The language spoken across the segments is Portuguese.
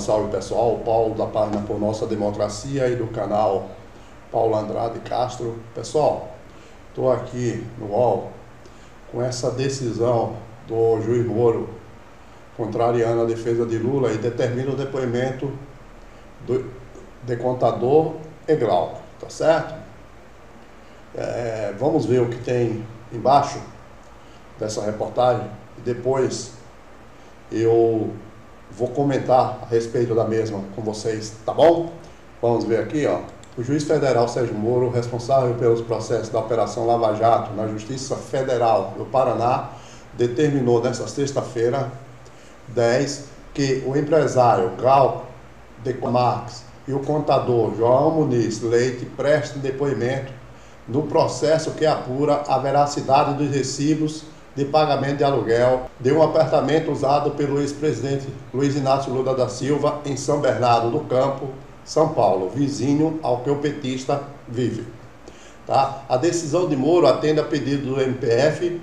salve pessoal, Paulo da página Por Nossa Democracia e do canal Paulo Andrade Castro. Pessoal, estou aqui no UOL com essa decisão do juiz Moro contrariando a defesa de Lula e determina o depoimento de contador e Glauco, tá certo? Vamos ver o que tem embaixo dessa reportagem e depois eu vou comentar a respeito da mesma com vocês, tá bom? Vamos ver aqui, ó. O juiz federal Sérgio Moro, responsável pelos processos da Operação Lava Jato na Justiça Federal do Paraná, determinou nesta sexta-feira, 10, que o empresário Glauco de Marques e o contador João Muniz Leite prestem depoimento no processo que apura a veracidade dos recibos de pagamento de aluguel de um apartamento usado pelo ex-presidente Luiz Inácio Lula da Silva em São Bernardo do Campo, São Paulo, vizinho ao que o petista vive. Tá? A decisão de Moro atende a pedido do MPF,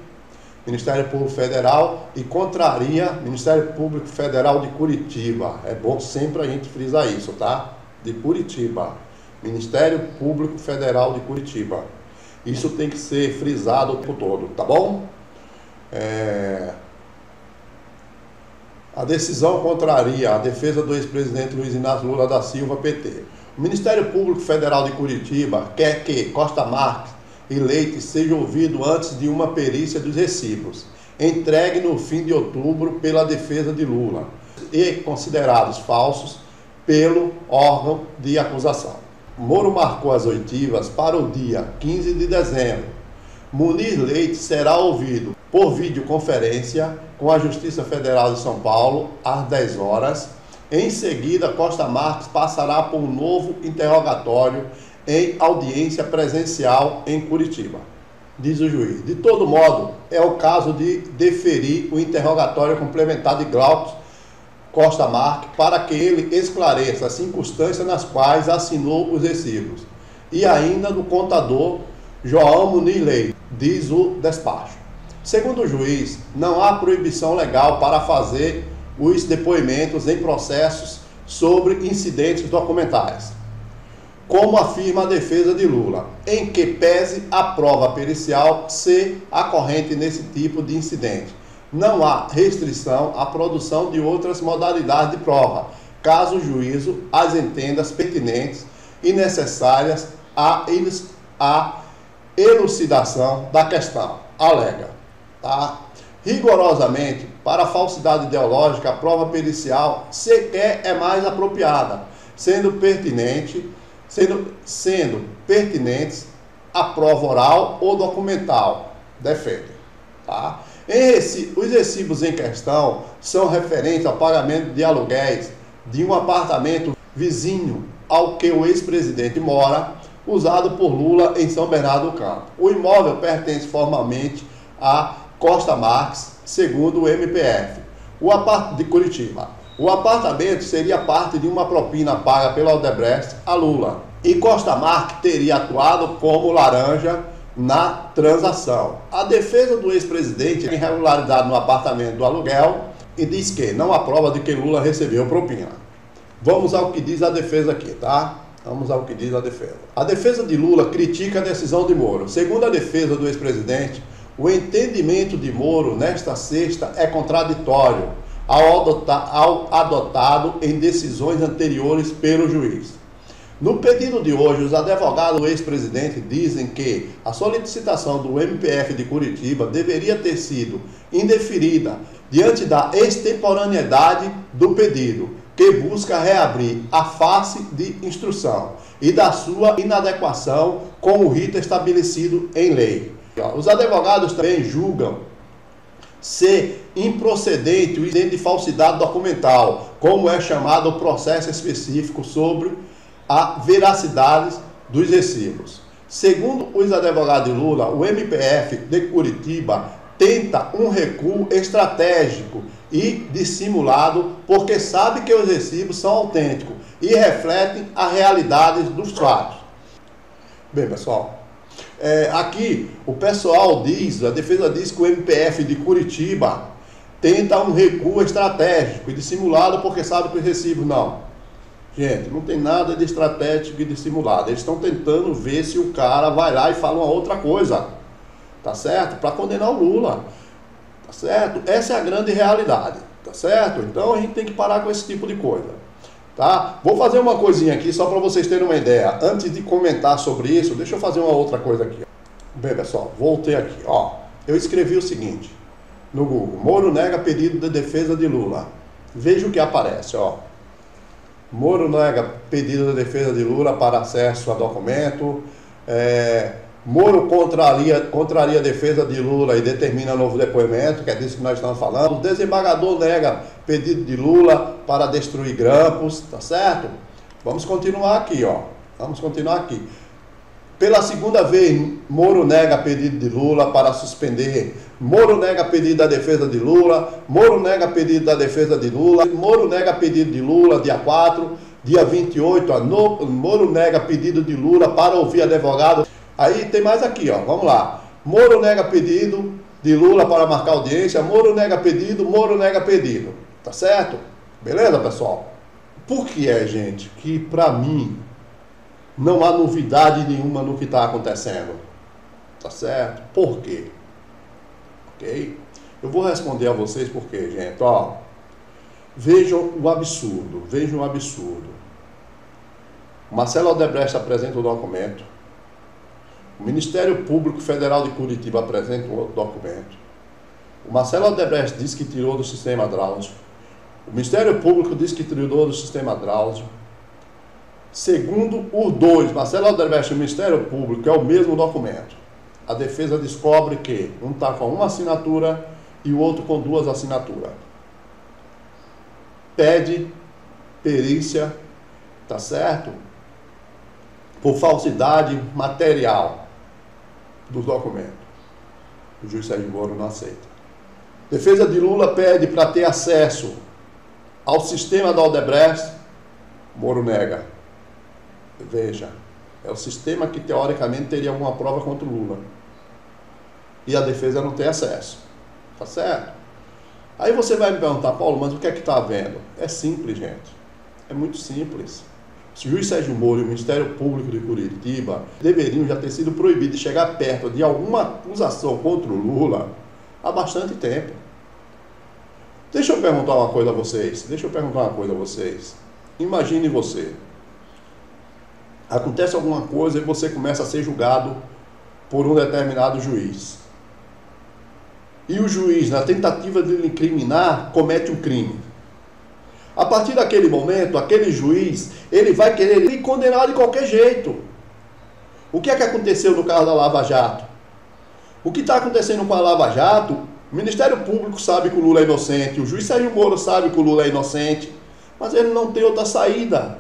Ministério Público Federal, e contraria Ministério Público Federal de Curitiba. É bom sempre a gente frisar isso, tá? De Curitiba. Ministério Público Federal de Curitiba. Isso tem que ser frisado o tempo todo, tá bom? A decisão contraria a defesa do ex-presidente Luiz Inácio Lula da Silva, PT. O Ministério Público Federal de Curitiba quer que Costa Marques e Leite seja ouvido antes de uma perícia dos recibos, entregue no fim de outubro pela defesa de Lula e considerados falsos pelo órgão de acusação. Moro marcou as oitivas para o dia 15 de dezembro. Muniz Leite será ouvido por videoconferência com a Justiça Federal de São Paulo às 10 horas. Em seguida, Costa Marques passará por um novo interrogatório em audiência presencial em Curitiba, diz o juiz. De todo modo, é o caso de deferir o interrogatório complementar de Glauco Costa Marques para que ele esclareça as circunstâncias nas quais assinou os recibos e ainda do contador João Muniz Leite, diz o despacho. Segundo o juiz, não há proibição legal para fazer os depoimentos em processos sobre incidentes documentais, como afirma a defesa de Lula, em que pese a prova pericial ser acorrente nesse tipo de incidente. Não há restrição à produção de outras modalidades de prova, caso o juízo as entenda pertinentes e necessárias à elucidação da questão, alega. Tá? Rigorosamente, para a falsidade ideológica, a prova pericial sequer é mais apropriada, sendo pertinentes a prova oral ou documental, defende. Tá? Os recibos em questão são referentes ao pagamento de aluguéis de um apartamento vizinho ao que o ex-presidente mora, usado por Lula em São Bernardo do Campo. O imóvel pertence formalmente a Costa Marques, segundo o MPF, de Curitiba. O apartamento seria parte de uma propina paga pela Odebrecht a Lula, e Costa Marques teria atuado como laranja na transação. A defesa do ex-presidente tem irregularidade no apartamento do aluguel e diz que não há prova de que Lula recebeu propina. Vamos ao que diz a defesa aqui, tá? Vamos ao que diz a defesa. A defesa de Lula critica a decisão de Moro. Segundo a defesa do ex-presidente, o entendimento de Moro nesta sexta é contraditório ao adotado em decisões anteriores pelo juiz. No pedido de hoje, os advogados do ex-presidente dizem que a solicitação do MPF de Curitiba deveria ter sido indeferida diante da extemporaneidade do pedido, que busca reabrir a face de instrução e da sua inadequação com o rito estabelecido em lei. Os advogados também julgam ser improcedente o incidente de falsidade documental, como é chamado o processo específico sobre a veracidade dos recibos. Segundo os advogados de Lula, o MPF de Curitiba tenta um recuo estratégico e dissimulado porque sabe que os recibos são autênticos e refletem a realidade dos fatos. Bem, pessoal, aqui o pessoal diz, a defesa diz que o MPF de Curitiba tenta um recuo estratégico e dissimulado porque sabe que os recibos não. Gente, não tem nada de estratégico e dissimulado. Eles estão tentando ver se o cara vai lá e fala uma outra coisa, tá certo? Para condenar o Lula, tá certo? Essa é a grande realidade, tá certo? Então a gente tem que parar com esse tipo de coisa, tá? Vou fazer uma coisinha aqui só para vocês terem uma ideia. Antes de comentar sobre isso, deixa eu fazer uma outra coisa aqui. Bem, pessoal, voltei aqui, ó. Eu escrevi o seguinte no Google: Moro nega pedido de defesa de Lula. Veja o que aparece, ó. Moro nega pedido de defesa de Lula para acesso a documento. Moro contraria a defesa de Lula e determina novo depoimento, que é disso que nós estamos falando. O desembargador nega pedido de Lula para destruir grampos, tá certo? Vamos continuar aqui, ó. Vamos continuar aqui. Pela segunda vez, Moro nega pedido de Lula para suspender. Moro nega pedido da defesa de Lula. Moro nega pedido da defesa de Lula. Moro nega pedido de Lula, dia 4. Dia 28, Moro nega pedido de Lula para ouvir advogado. Aí tem mais aqui, ó. Vamos lá. Moro nega pedido de Lula para marcar audiência. Moro nega pedido. Moro nega pedido. Tá certo? Beleza, pessoal? Por que é, gente, que pra mim não há novidade nenhuma no que está acontecendo? Tá certo? Por quê? Ok? Eu vou responder a vocês por quê, gente. Ó, vejam o absurdo. Vejam o absurdo. Marcelo Odebrecht apresenta o documento. O Ministério Público Federal de Curitiba apresenta o outro documento. O Marcelo Odebrecht diz que tirou do sistema Drauzio. O Ministério Público diz que tirou do sistema Drauzio. Segundo os dois, Marcelo Odebrecht e o Ministério Público, é o mesmo documento. A defesa descobre que um está com uma assinatura e o outro com duas assinaturas. Pede perícia, tá certo? Por falsidade material dos documentos. O juiz Sérgio Moro não aceita. Defesa de Lula pede para ter acesso ao sistema da Odebrecht. Moro nega. Veja, é o sistema que teoricamente teria alguma prova contra o Lula. E a defesa não tem acesso. Tá certo? Aí você vai me perguntar: Paulo, mas o que é que está havendo? É simples, gente. É muito simples. O juiz Sérgio Moro e o Ministério Público de Curitiba deveriam já ter sido proibidos de chegar perto de alguma acusação contra o Lula há bastante tempo. Deixa eu perguntar uma coisa a vocês. Imagine você. Acontece alguma coisa e você começa a ser julgado por um determinado juiz. E o juiz, na tentativa de lhe incriminar, comete um crime. A partir daquele momento, aquele juiz, ele vai querer lhe condenar de qualquer jeito. O que é que aconteceu no caso da Lava Jato? O que está acontecendo com a Lava Jato? O Ministério Público sabe que o Lula é inocente, o juiz Sérgio Moro sabe que o Lula é inocente, mas ele não tem outra saída.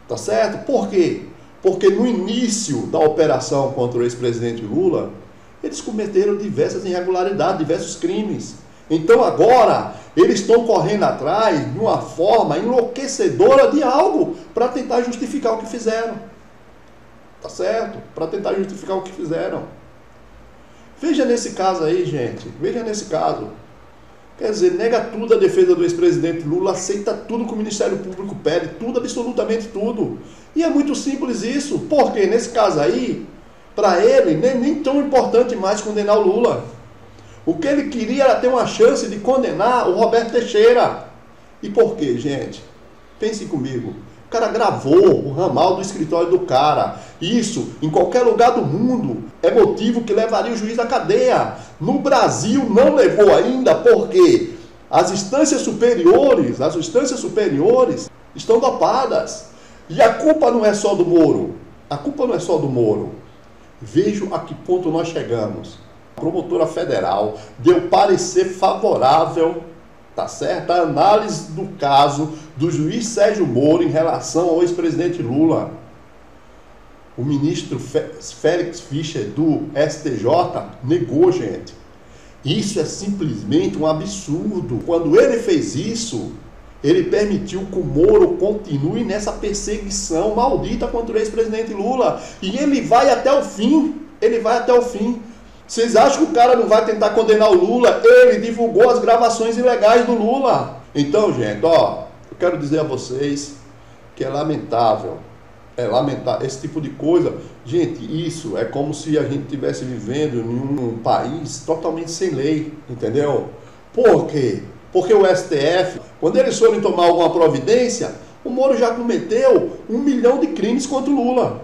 Tá certo? Por quê? Porque no início da operação contra o ex-presidente Lula, eles cometeram diversas irregularidades, diversos crimes. Então agora, eles estão correndo atrás de uma forma enlouquecedora de algo para tentar justificar o que fizeram. Tá certo? Para tentar justificar o que fizeram. Veja nesse caso aí, gente. Veja nesse caso. Quer dizer, nega tudo a defesa do ex-presidente Lula, aceita tudo que o Ministério Público pede, tudo, absolutamente tudo. E é muito simples isso, porque nesse caso aí, para ele, nem tão importante mais condenar o Lula. O que ele queria era ter uma chance de condenar o Roberto Teixeira. E por quê, gente? Pensem comigo. O cara gravou o ramal do escritório do cara. Isso, em qualquer lugar do mundo, é motivo que levaria o juiz à cadeia. No Brasil não levou ainda, porque as instâncias superiores estão dopadas. E a culpa não é só do Moro. Vejam a que ponto nós chegamos. A promotora federal deu parecer favorável, tá certo, a análise do caso do juiz Sérgio Moro em relação ao ex-presidente Lula. O ministro Félix Fischer do STJ negou, gente. Isso é simplesmente um absurdo. Quando ele fez isso, ele permitiu que o Moro continue nessa perseguição maldita contra o ex-presidente Lula. E ele vai até o fim. Vocês acham que o cara não vai tentar condenar o Lula? Ele divulgou as gravações ilegais do Lula. Então, gente, ó, eu quero dizer a vocês que é lamentável. É lamentável. Esse tipo de coisa, gente, isso é como se a gente estivesse vivendo em um país totalmente sem lei, entendeu? Por quê? Porque o STF, quando eles forem tomar alguma providência, o Moro já cometeu 1 milhão de crimes contra o Lula.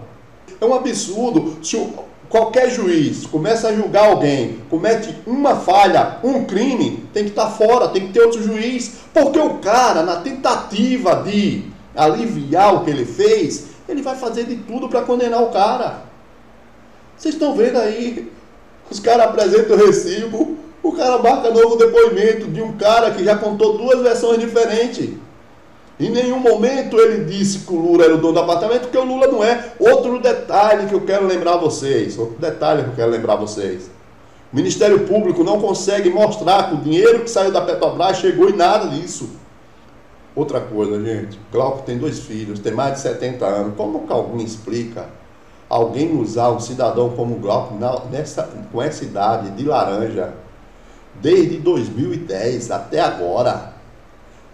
É um absurdo. Se qualquer juiz começa a julgar alguém, comete uma falha, um crime, tem que estar fora, tem que ter outro juiz. Porque o cara, na tentativa de aliviar o que ele fez, ele vai fazer de tudo para condenar o cara. Vocês estão vendo aí? Os caras apresentam o recibo, o cara marca novo depoimento de um cara que já contou 2 versões diferentes. Em nenhum momento ele disse que o Lula era o dono do apartamento, porque o Lula não é. Outro detalhe que eu quero lembrar vocês. O Ministério Público não consegue mostrar que o dinheiro que saiu da Petrobras chegou em nada disso. Outra coisa, gente. Glauco tem 2 filhos, tem mais de 70 anos. Como que alguém explica alguém usar um cidadão como Glauco com essa idade de laranja, desde 2010 até agora,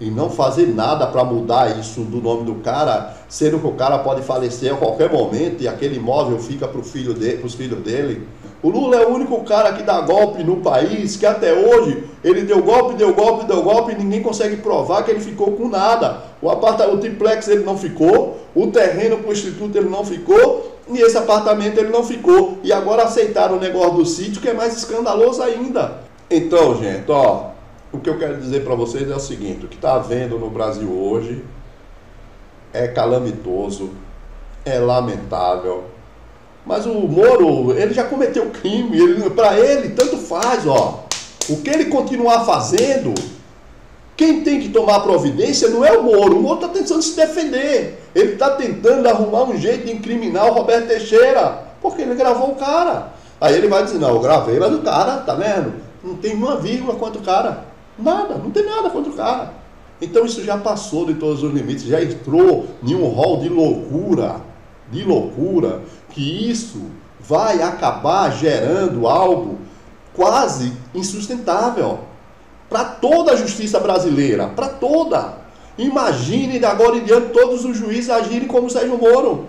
e não fazer nada para mudar isso do nome do cara, sendo que o cara pode falecer a qualquer momento e aquele imóvel fica para os filhos dele? O Lula é o único cara que dá golpe no país, que até hoje ele deu golpe e ninguém consegue provar que ele ficou com nada. O triplex ele não ficou, o terreno para o instituto ele não ficou, e esse apartamento ele não ficou. E agora aceitaram o negócio do sítio, que é mais escandaloso ainda. Então, gente, ó, o que eu quero dizer para vocês é o seguinte: o que está havendo no Brasil hoje é calamitoso, é lamentável. Mas o Moro, ele já cometeu crime, para ele tanto faz, ó. O que ele continuar fazendo, quem tem que tomar providência não é o Moro está tentando se defender. Ele está tentando arrumar um jeito de incriminar o Roberto Teixeira, porque ele gravou o cara. Aí ele vai dizer, não, eu gravei, mas o cara, tá vendo? Não tem uma vírgula contra o cara. Nada, não tem nada contra o cara. Então isso já passou de todos os limites, já entrou em um rol de loucura, que isso vai acabar gerando algo quase insustentável para toda a justiça brasileira, para toda. Imagine de agora em diante todos os juízes agirem como o Sérgio Moro.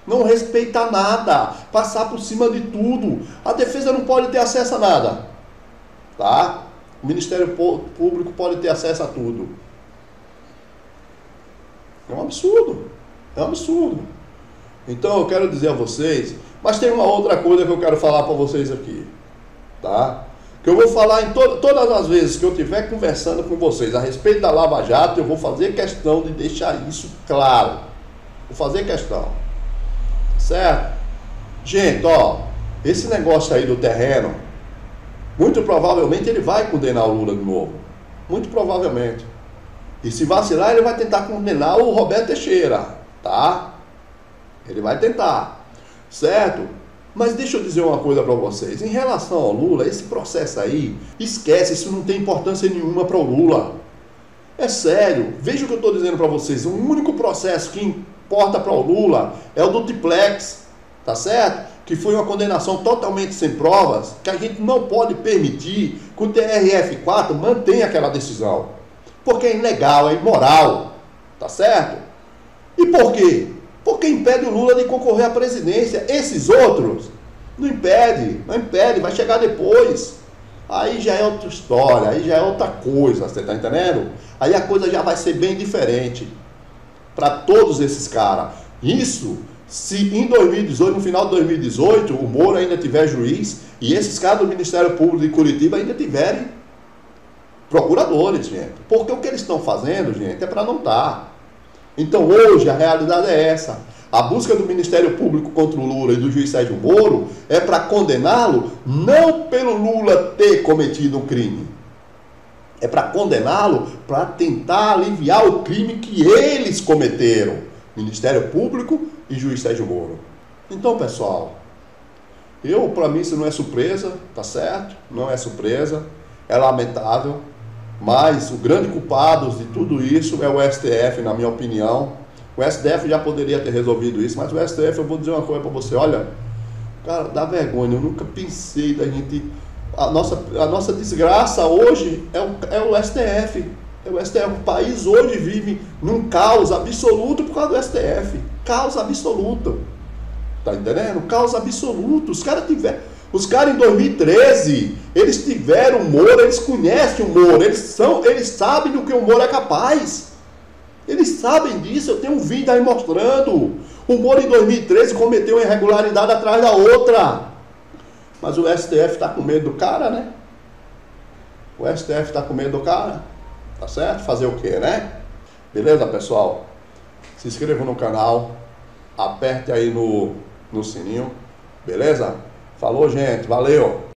Não respeitar nada, passar por cima de tudo. A defesa não pode ter acesso a nada, tá? O Ministério Público pode ter acesso a tudo. É um absurdo. É um absurdo. Então eu quero dizer a vocês, mas tem uma outra coisa que eu quero falar para vocês aqui, tá? Que eu vou falar em todas as vezes que eu estiver conversando com vocês a respeito da Lava Jato, eu vou fazer questão de deixar isso claro. Vou fazer questão. Certo? Gente, ó, esse negócio aí do terreno, muito provavelmente ele vai condenar o Lula de novo. Muito provavelmente. E se vacilar, ele vai tentar condenar o Roberto Teixeira, tá? Ele vai tentar, certo? Mas deixa eu dizer uma coisa para vocês. Em relação ao Lula, esse processo aí, esquece, isso não tem importância nenhuma para o Lula. É sério, veja o que eu estou dizendo para vocês. O único processo que importa para o Lula é o do triplex, tá certo? Que foi uma condenação totalmente sem provas, que a gente não pode permitir que o TRF4 mantenha aquela decisão. Porque é ilegal, é imoral, tá certo? E por quê? Porque impede o Lula de concorrer à presidência. Esses outros não impede, vai chegar depois. Aí já é outra história, aí já é outra coisa, você tá entendendo? Aí a coisa já vai ser bem diferente para todos esses caras. Isso, se em 2018, no final de 2018, o Moro ainda tiver juiz e esses caras do Ministério Público de Curitiba ainda tiverem procuradores, gente. Porque o que eles estão fazendo, gente, é para não estar. Então hoje a realidade é essa. A busca do Ministério Público contra o Lula e do juiz Sérgio Moro é para condená-lo não pelo Lula ter cometido um crime. É para condená-lo para tentar aliviar o crime que eles cometeram. Ministério Público e juiz Sérgio Moro. Então, pessoal, para mim isso não é surpresa, tá certo? Não é surpresa, é lamentável. Mas o grande culpado de tudo isso é o STF, na minha opinião. O STF já poderia ter resolvido isso, mas o STF, eu vou dizer uma coisa para você, olha, Cara, dá vergonha, eu nunca pensei da gente... A nossa desgraça hoje é o STF. É o STF. O país hoje vive num caos absoluto por causa do STF. Caos absoluto. Tá entendendo? Caos absoluto. Os caras em 2013, eles tiveram o Moro, eles conhecem o Moro, eles sabem do que o Moro é capaz. Eles sabem disso, eu tenho um vídeo aí mostrando. O Moro em 2013 cometeu uma irregularidade atrás da outra. Mas o STF está com medo do cara, né? O STF está com medo do cara. Tá certo? Fazer o quê, né? Beleza, pessoal? Se inscreva no canal. Aperte aí no sininho. Beleza? Falou, gente. Valeu!